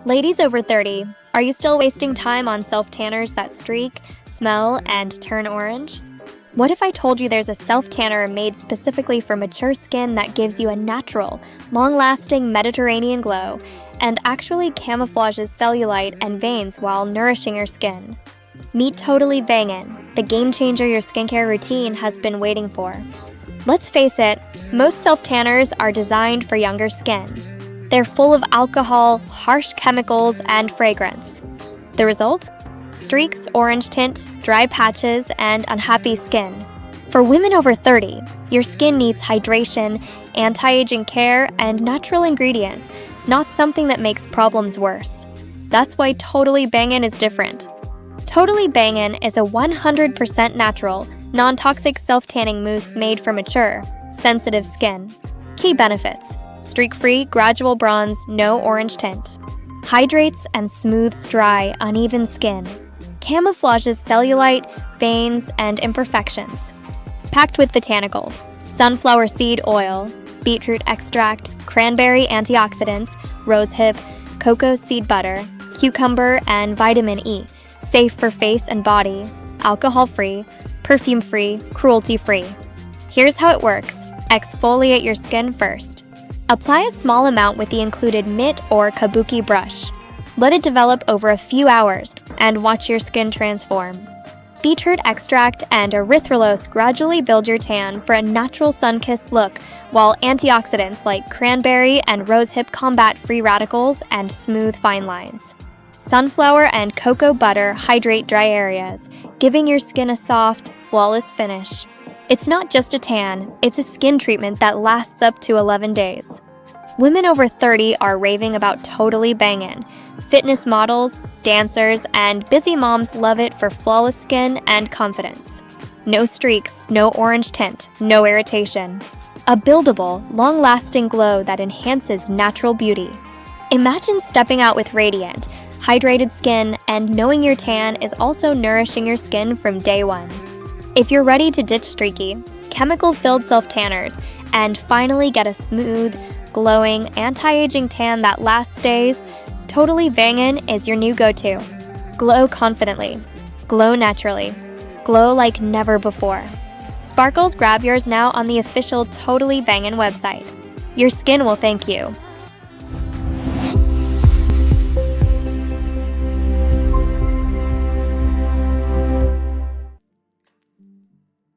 Ladies over 30, are you still wasting time on self-tanners that streak, smell, and turn orange? What if I told you there's a self-tanner made specifically for mature skin that gives you a natural, long-lasting Mediterranean glow and actually camouflages cellulite and veins while nourishing your skin? Meet Totally Bangin, the game changer your skincare routine has been waiting for. Let's face it, most self-tanners are designed for younger skin. They're full of alcohol, harsh chemicals, and fragrance. The result? Streaks, orange tint, dry patches, and unhappy skin. For women over 30, your skin needs hydration, anti-aging care, and natural ingredients, not something that makes problems worse. That's why Totally Bangin is different. Totally Bangin is a 100% natural, non-toxic self-tanning mousse made for mature, sensitive skin. Key benefits: streak-free, gradual bronze, no orange tint. Hydrates and smooths dry, uneven skin. Camouflages cellulite, veins, and imperfections. Packed with botanicals: sunflower seed oil, beetroot extract, cranberry antioxidants, rosehip, cocoa seed butter, cucumber, and vitamin E. Safe for face and body, alcohol-free, perfume-free, cruelty-free. Here's how it works. Exfoliate your skin first. Apply a small amount with the included mitt or kabuki brush. Let it develop over a few hours and watch your skin transform. Beetroot extract and erythrulose gradually build your tan for a natural sun-kissed look, while antioxidants like cranberry and rosehip combat free radicals and smooth fine lines. Sunflower and cocoa butter hydrate dry areas, giving your skin a soft, flawless finish. It's not just a tan, it's a skin treatment that lasts up to 11 days. Women over 30 are raving about Totally Bangin. Fitness models, dancers, and busy moms love it for flawless skin and confidence. No streaks, no orange tint, no irritation. A buildable, long-lasting glow that enhances natural beauty. Imagine stepping out with radiant, hydrated skin and knowing your tan is also nourishing your skin from day one. If you're ready to ditch streaky, chemical-filled self-tanners and finally get a smooth, glowing, anti-aging tan that lasts days, Totally Bangin is your new go-to. Glow confidently. Glow naturally. Glow like never before. Sparkles, grab yours now on the official Totally Bangin website. Your skin will thank you.